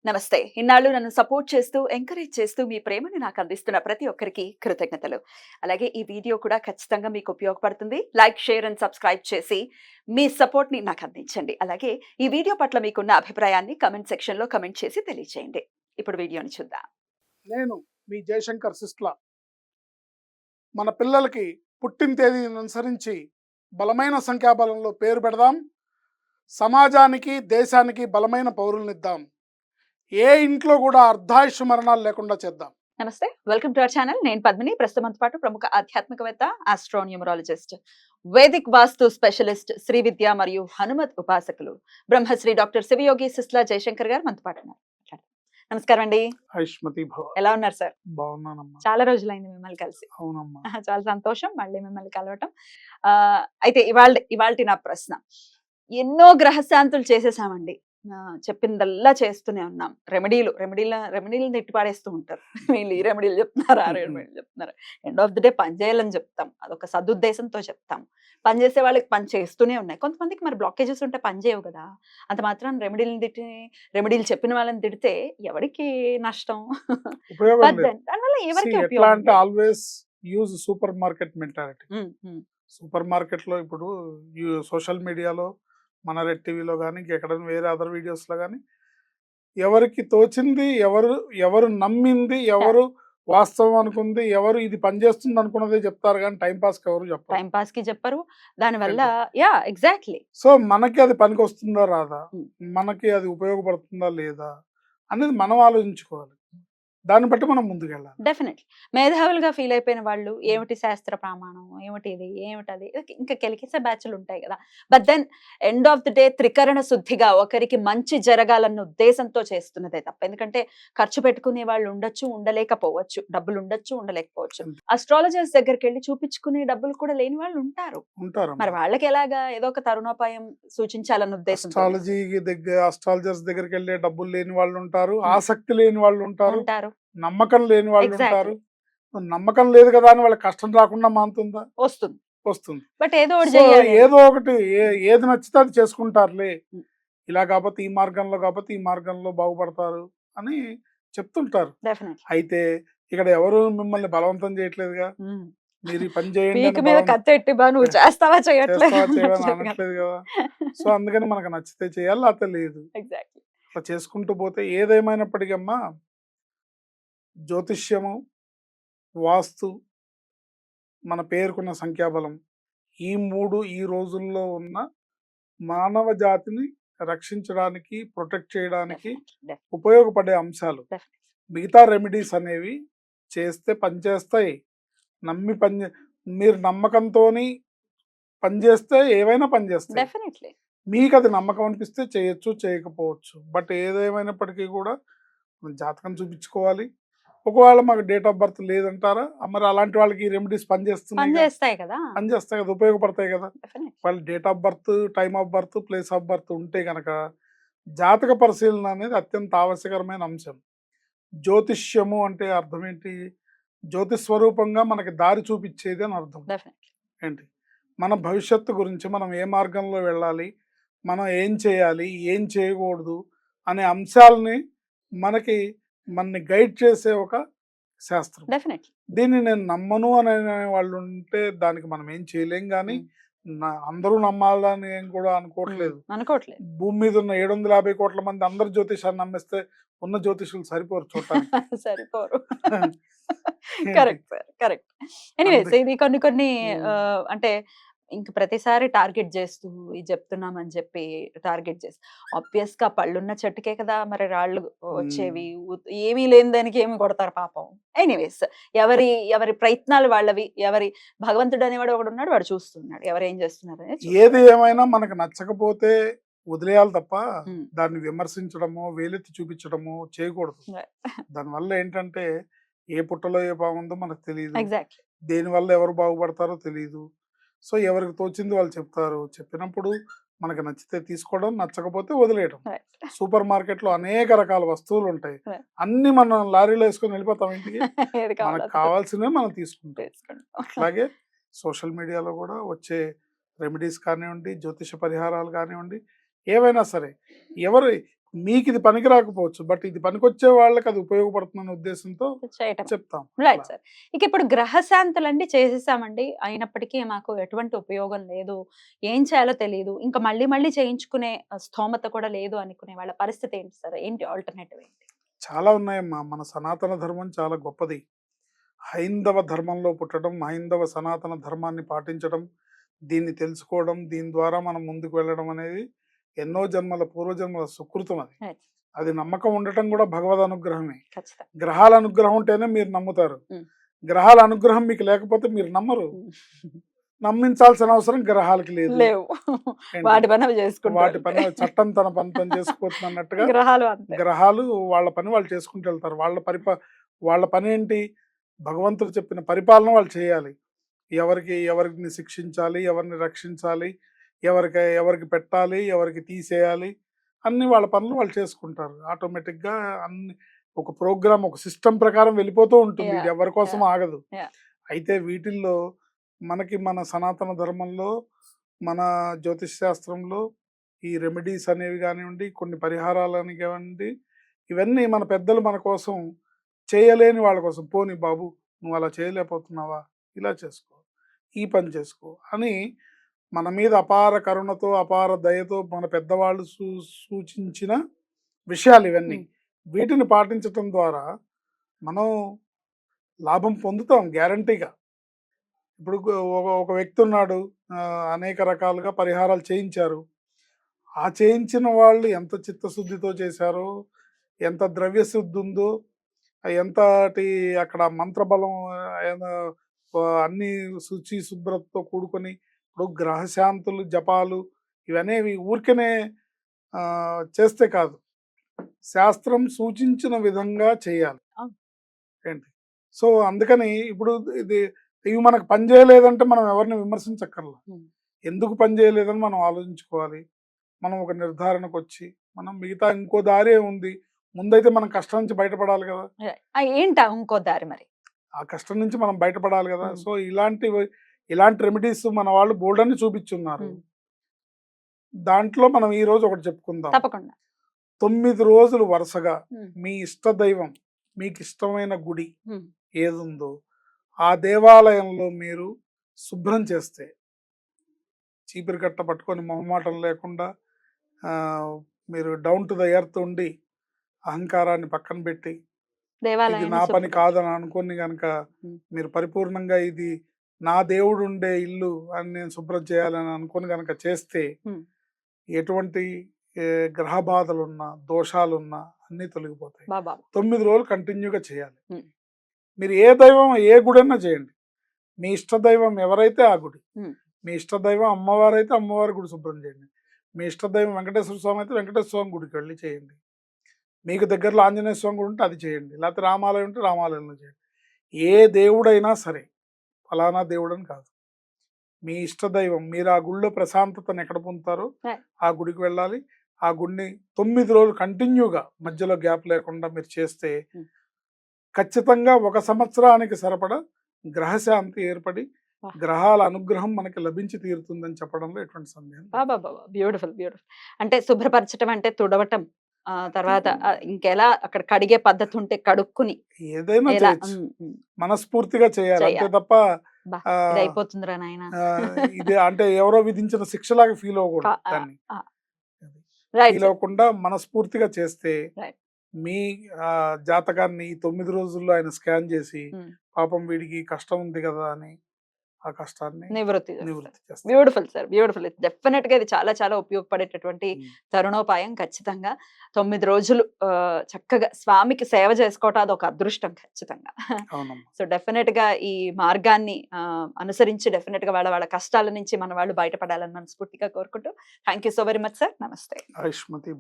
నమస్తే. ఇన్నాళ్ళు నన్ను సపోర్ట్ చేస్తూ, ఎంకరేజ్ చేస్తూ మీ ప్రేమని నాకు అందిస్తున్న ప్రతి ఒక్కరికి కృతజ్ఞతలు. అలాగే ఈ వీడియో కూడా ఖచ్చితంగా మీకు ఉపయోగపడుతుంది. లైక్, షేర్ అండ్ సబ్స్క్రైబ్ చేసి మీ సపోర్ట్‌ని నాకు అందించండి. అలాగే ఈ వీడియో పట్ల మీకున్న అభిప్రాయాన్ని కామెంట్ సెక్షన్‌లో కామెంట్ చేసి తెలియజేయండి. ఇప్పుడు వీడియోని చూద్దాం. నేను మీ జయశంకర్ సిస్ట్ల. మన పిల్లలకి పుట్టిన తేదీని అనుసరించి బలమైన సంఖ్యాబలంలో పేరు పెడదాం. సమాజానికి దేశానికి బలమైన పౌరులనిద్దాం. ఏ ఇంట్లో కూడా అర్ధాయుష్ మరణాలు లేకుండా చేద్దాం. నమస్తే. Welcome to our channel. నేను పద్మిని. ప్రస్తుతంతో పాటు ప్రముఖ ఆధ్యాత్మికవేత్త, ఆస్ట్రోన్యూమరాలజిస్ట్, వేదిక్ వాస్తు స్పెషలిస్ట్, శ్రీ విద్య మరియు హనుమత్ ఉపాసకులు బ్రహ్మశ్రీ డాక్టర్ శివయోగి సిస్లా జయశంకర్ గారు మనతో పాటు ఉన్నారు. నమస్కారం అండి. ఆయుష్మతి భవ. ఎలా ఉన్నారు సార్? బాగున్నానమ్మా. చాలా రోజులైంది మిమ్మల్ని కలిసి. అవునమ్మా. చాలా సంతోషం మళ్ళీ మిమ్మల్ని కలవటం. అయితే ఇవాల్టి నా ప్రశ్న, ఎన్నో గ్రహశాంతులు చేసేసామండి. చెప్పిందల్లా చేస్తూనే ఉన్నాం. రెమెడీలు నెట్టి పాడేస్తూ ఉంటారు. వీళ్ళు ఈ రెమెడీలు చెప్తున్నారు, ఆ రెమెడీలు చెప్తున్నారు. ఎండ్ ఆఫ్ ది డే పని చేయాలని చెప్తాం, అదొక సదుద్దేశంతో చెప్తాం. పని చేసే వాళ్ళకి పని చేస్తూనే ఉన్నాయి. కొంతమందికి మరి బ్లాకేజెస్ ఉంటే పని చేయవు కదా. అంత మాత్రం రెమెడీలు చెప్పిన వాళ్ళని తిడితే ఎవరికి నష్టం? ఉపయోగం లేదు. దానివల్ల ఎవరికి ఎట్లా ఉపయోగం అంటే always use super market mentality. Super మార్కెట్లో ఇప్పుడు సోషల్ మీడియాలో, మన రెడ్ టీవీలో కానీ ఇంకెక్కడైనా వేరే అదర్ వీడియోస్లో కానీ ఎవరికి తోచింది, ఎవరు నమ్మింది, ఎవరు వాస్తవం అనుకుంది, ఎవరు ఇది పనిచేస్తుంది అనుకున్నదే చెప్తారు కానీ టైం పాస్కి ఎవరు చెప్పరు. టైం పాస్ కి చెప్పరు. దానివల్ల ఎగ్జాక్ట్లీ. సో మనకి అది పనికి వస్తుందా రాదా, మనకి అది ఉపయోగపడుతుందా లేదా అనేది మనం ఆలోచించుకోవాలి. దాన్ని బట్టి మనం ముందుకెళ్ళాలి. డెఫినెట్లీ. మేధావులుగా ఫీల్ అయిపోయిన వాళ్ళు ఏమిటి శాస్త్ర ప్రమాణం, ఏమిటి ఇది, ఏమిటది, ఇంకా కెలికిసే బ్యాచ్లు ఉంటాయి కదా. But then end of the day త్రికరణ శుద్ధిగా ఒకరికి మంచి జరగాలన్న ఉద్దేశంతో చేస్తున్నదే తప్ప. ఎందుకంటే ఖర్చు పెట్టుకునే వాళ్ళు ఉండొచ్చు, ఉండలేకపోవచ్చు, డబ్బులు ఉండొచ్చు, ఉండలేకపోవచ్చు. అస్ట్రాలజర్స్ దగ్గరికి వెళ్ళి చూపించుకునే డబ్బులు కూడా లేని వాళ్ళు ఉంటారు. మరి వాళ్ళకి ఎలాగా ఏదో ఒక తరుణోపాయం సూచించాలన్న ఉద్దేశం. అస్ట్రాలజర్స్ దగ్గరికి వెళ్ళే డబ్బులు లేని వాళ్ళు ఉంటారు, ఆసక్తి లేని వాళ్ళు ఉంటారు, నమ్మకం లేని వాళ్ళు ఉంటారు. నమ్మకం లేదు కదా అని వాళ్ళకి కష్టం రాకుండా మానుతుందా? వస్తుంది. బట్ ఏదో ఒకటి ఏది నచ్చితే అది చేసుకుంటారులే, ఇలా కాకపోతే ఈ మార్గంలో బాగుపడతారు అని చెప్తుంటారు. అయితే ఇక్కడ ఎవరు మిమ్మల్ని బలవంతం చేయట్లేదుగా. మీరు ఈ పని చేయండి అనట్లేదు కదా. సో అందుకని మనకు నచ్చితే చేయాలి, లేకపోతే లేదు. అట్లా చేసుకుంటూ పోతే ఏదేమైనప్పటికీ అమ్మా, జ్యోతిష్యము, వాస్తు, మన పేరుకున్న సంఖ్యాబలం, ఈ మూడు ఈ రోజుల్లో ఉన్న మానవ జాతిని రక్షించడానికి, ప్రొటెక్ట్ చేయడానికి ఉపయోగపడే అంశాలు. మిగతా రెమెడీస్ అనేవి చేస్తే పనిచేస్తాయి. మీరు నమ్మకంతో పనిచేస్తే ఏవైనా పనిచేస్తాయి. మీకు అది నమ్మకం అనిపిస్తే చేయొచ్చు, చేయకపోవచ్చు. బట్ ఏదేమైనప్పటికీ కూడా జాతకం చూపించుకోవాలి. ఒకవేళ మాకు డేట్ ఆఫ్ బర్త్ లేదంటారా, మరి అలాంటి వాళ్ళకి రెమెడీస్ పనిచేస్తాయి కదా, ఉపయోగపడతాయి కదా. వాళ్ళ date of birth, time of birth, place of birth ఉంటే కనుక జాతక పరిశీలన అనేది అత్యంత ఆవశ్యకరమైన అంశం. జ్యోతిష్యము అంటే అర్థం ఏంటి? జ్యోతిష్ స్వరూపంగా మనకి దారి చూపించేది అని అర్థం. ఏంటి మన భవిష్యత్తు గురించి, మనం ఏ మార్గంలో వెళ్ళాలి, మనం ఏం చేయాలి, ఏం చేయకూడదు అనే అంశాలని మనని గైడ్ చేసే ఒక శాస్త్రం. దీన్ని నేను నమ్మను అనే వాళ్ళు ఉంటే దానికి మనం ఏం చేయలేం. కానీ అందరూ నమ్మాలని ఏం కూడా అనుకోవట్లేదు. భూమి మీద ఉన్న 750 కోట్ల మంది అందరు జ్యోతిషాన్ని నమ్మేస్తే ఉన్న జ్యోతిషులు సరిపోరు సరిపోరు. కరెక్ట్. ఎనీవేస్ ఇది కొన్ని అంటే ఇంక ప్రతిసారి టార్గెట్ చేస్తూ ఇది చెప్తున్నామని చెప్పి టార్గెట్ చేసి, ఆబ్వియస్ గా పళ్ళున్న చెట్టుకే కదా మరి రాళ్ళు వచ్చేవి. ఏమీ లేని దానికి ఏమి కొడతారు పాపం. ఎనీవేస్ ఎవరి ప్రయత్నాలు వాళ్ళవి. భగవంతుడు అనేవాడు ఒకడు ఉన్నాడు, వాడు చూస్తున్నాడు ఎవరు ఏం చేస్తున్నారు. ఏది ఏమైనా మనకు నచ్చకపోతే వదిలేయాలి తప్ప దాన్ని విమర్శించడమో, వేలెత్తి చూపించడమో చేయకూడదు. దానివల్ల ఏంటంటే ఏ పుట్టలో ఏ బాగుందో మనకు తెలియదు, దేనివల్ల ఎవరు బాగుపడతారో తెలియదు. సో ఎవరికి తోచింది వాళ్ళు చెప్తారు. చెప్పినప్పుడు మనకు నచ్చితే తీసుకోవడం, నచ్చకపోతే వదిలేయడం. సూపర్ మార్కెట్లో అనేక రకాల వస్తువులు ఉంటాయి, అన్ని మనం లారీలో వేసుకొని వెళ్ళిపోతాం ఇంటికి. మనకు కావాల్సినవి మనం తీసుకుంటాం. అలాగే సోషల్ మీడియాలో కూడా వచ్చే రెమెడీస్ కానివ్వండి, జ్యోతిష పరిహారాలు కానివ్వండి, ఏవైనా సరే మీకు ఇది పనికి రాకపోవచ్చు, బట్ ఇది పనికొచ్చే వాళ్ళకి అది ఉపయోగపడుతుందన్న ఉద్దేశంతో చేయటం. చెప్తాం. రైట్ అలా. సార్. ఇక ఇప్పుడు గ్రహశాంతులండి చేసేసామండి. అయినప్పటికీ మాకు ఎటువంటి ఉపయోగం లేదు. ఏం చేయాలో తెలీదు. ఇంకా మళ్ళీ మళ్ళీ చేయించుకునే స్థోమత కూడా లేదు అనుకునే వాళ్ళ పరిస్థితి ఏంటి సార్? ఏంటి ఆల్టర్‌నేటివ్ ఏంటి? చాలా ఉన్నాయమ్మా. మన సనాతన ధర్మం చాలా గొప్పది. హైందవ ధర్మంలో పుట్టడం, హైందవ సనాతన ధర్మాన్ని పాటించడం, దీన్ని తెలుసుకోవడం, దీని ద్వారా మనం ముందుకు వెళ్ళడం అనేది ఎన్నో జన్మల పూర్వజన్మల సుకృతం అది. రైట్. అది నమ్మకం ఉండటం కూడా భగవద్ అనుగ్రహమే. ఖచ్చితంగా. గ్రహాల అనుగ్రహం ఉంటేనే మీరు నమ్ముతారు. హ్మ్. గ్రహాల అనుగ్రహం మీకు లేకపోతే మీరు నమ్మరు. నమ్మించాల్సిన అవసరం గ్రహాలకి లేదు. లేవు. ఏంటి? వాటి పని అవి వాటి చేసుకుంటారు. పని చట్టం తన పని తను చేసుకుపోతుంది అన్నట్టుగా గ్రహాలు అంతే. గ్రహాలు వాళ్ళ పని వాళ్ళు చేసుకుంటూ వెళ్తారు. వాళ్ళ పని ఏంటి? భగవంతుడు చెప్పిన పరిపాలన వాళ్ళు చేయాలి. ఎవరిని శిక్షించాలి, ఎవరిని రక్షించాలి, ఎవరికి పెట్టాలి, ఎవరికి తీసేయాలి, అన్ని వాళ్ళ పనులు వాళ్ళు చేసుకుంటారు. ఆటోమేటిక్గా అన్ని ఒక ప్రోగ్రామ్, ఒక సిస్టమ్ ప్రకారం వెళ్ళిపోతూ ఉంటుంది. ఇది Yeah, ఎవరి కోసం yeah, ఆగదు. yeah. అయితే వీటిల్లో మనకి మన సనాతన ధర్మంలో, మన జ్యోతిష్ శాస్త్రంలో ఈ రెమెడీస్ అనేవి కానివ్వండి, కొన్ని పరిహారాలని కానివ్వండి, ఇవన్నీ మన పెద్దలు మన కోసం చేయలేని వాళ్ళ కోసం, పోనీ బాబు నువ్వు అలా చేయలేకపోతున్నావా, ఇలా చేసుకో, ఈ పని చేసుకో అని మన మీద అపార కరుణతో, అపార దయతో మన పెద్దవాళ్ళు సూచించిన విషయాలు ఇవన్నీ. Hmm. వీటిని పాటించటం ద్వారా మనం లాభం పొందుతాం గ్యారంటీగా. ఇప్పుడు ఒక వ్యక్తి ఉన్నాడు, అనేక రకాలుగా పరిహారాలు చేయించారు. ఆ చేయించిన వాళ్ళు ఎంత చిత్తశుద్ధితో చేశారో, ఎంత ద్రవ్యశుద్ధి ఉందో, ఎంతటి అక్కడ మంత్రబలం, అన్ని శుచి శుభ్రతతో కూడుకొని, ఇప్పుడు గ్రహశాంతులు జపాలు ఇవనేవి ఊరికనే చేస్తే కాదు, శాస్త్రం సూచించిన విధంగా చేయాలి. అవును. ఏంటి? సో అందుకని ఇప్పుడు ఇవి మనకు పని చేయలేదంటే మనం ఎవరిని విమర్శించక్కర్లా. Hmm. ఎందుకు పని చేయలేదని మనం ఆలోచించుకోవాలి. మనం ఒక నిర్ధారణకు వచ్చి మనం మిగతా ఇంకో దారే ఉంది, ముందైతే మనం కష్టం నుంచి బయటపడాలి కదా. ఏంటా ఇంకో దారి మరి? ఆ కష్టం నుంచి మనం బయటపడాలి కదా. Hmm. సో ఇలాంటి రెమెడీస్ మన వాళ్ళు బోల్డ్ అని చూపించున్నారు. Hmm. దాంట్లో మనం ఈ రోజు ఒకటి చెప్పుకుందాం. తప్పకుండా. 9 రోజులు వరుసగా Hmm. మీ ఇష్టదైవం, మీకు ఇష్టమైన గుడి Hmm. ఏదుందో ఆ దేవాలయంలో మీరు శుభ్రం చేస్తే, చీపిరి కట్ట పట్టుకొని మొహమాటం లేకుండా, మీరు డౌన్ టు ద ఎర్త్ ఉండి, అహంకారాన్ని పక్కన పెట్టి, ఇది దేవాలయాన్ని నా పని శుభ్రం. కాదని అనుకొని కనుక Hmm. మీరు పరిపూర్ణంగా ఇది నా దేవుడు ఉండే ఇల్లు అని నేను శుభ్రం చేయాలని అనుకొని కనుక చేస్తే, Hmm. ఎటువంటి గ్రహ బాధలున్నా, దోషాలున్నా అన్నీ తొలగిపోతాయి. బాబా. 9 రోజులు కంటిన్యూగా చేయాలి. Hmm. మీరు ఏ దైవం, ఏ గుడైనా చేయండి. మీ ఇష్ట దైవం ఎవరైతే ఆ గుడి, Hmm. మీ ఇష్ట దైవం అమ్మవారు అయితే అమ్మవారి గుడి శుభ్రం చేయండి. మీ ఇష్ట దైవం వెంకటేశ్వర స్వామి అయితే వెంకటేశ్వర స్వామి గుడికి వెళ్ళి చేయండి. మీకు దగ్గరలో ఆంజనేయ స్వామి గుడి ఉంటే అది చేయండి. లేకపోతే రామాలయం ఉంటే రామాలయంలో చేయండి. ఏ దేవుడైనా సరే, ఫలానా దేవుడని కాదు, మీ ఇష్ట దైవం, మీరు ఆ గుడిలో ప్రశాంతతను ఎక్కడ పొందుతారో Right. ఆ గుడికి వెళ్ళాలి. ఆ గుడిని 9 రోజులు కంటిన్యూగా మధ్యలో గ్యాప్ లేకుండా మీరు చేస్తే Hmm. ఖచ్చితంగా 1 సంవత్సరానికి సరిపడా గ్రహశాంతి ఏర్పడి Ah. గ్రహాల అనుగ్రహం మనకి లభించి తీరుతుందని చెప్పడంలో ఎటువంటి సందేహం లేదు. బాబా. Beautiful, beautiful. అంటే శుభ్రపరచటం అంటే తుడవటం, తర్వాత ఇంకెలా అక్కడ కడిగే పద్ధతి ఉంటే కడుక్కుని ఏదైనా ఎలా చేయొచ్చు, మనస్ఫూర్తిగా చేయాలి అంతే చెయ్యాలి. తప్ప బా, ఆ, ఇది అయిపోతుందిరా నాయన. ఇది అంటే ఎవరో విధించిన శిక్షలాగా ఫీల్ అవ్వకూడదు. దాన్ని రైట్ ఫీల్ అవ్వకుండా మనస్ఫూర్తిగా చేస్తే Right. మీ జాతకాన్ని 9 రోజుల్లో ఆయన స్కాన్ చేసి, పాపం వీడికి కష్టం ఉంది కదా అని ఆ కష్టాన్ని నివృత్తి. చేస్తారు. Beautiful sir, beautiful. డెఫినెట్ గా ఇది చాలా చాలా ఉపయోగపడేటటువంటి తరుణోపాయం. ఖచ్చితంగా 9 రోజులు చక్కగా స్వామికి సేవ చేసుకోవటం అది ఒక అదృష్టం ఖచ్చితంగా. అవునమ్మా. సో డెఫినెట్ గా ఈ మార్గాన్ని అనుసరించి డెఫినెట్ గా వాళ్ళ కష్టాల నుంచి మన వాళ్ళు బయటపడాలని మనస్ఫూర్తిగా కోరుకుంటూ thank you so very much sir. నమస్తే. ఆయుష్మతి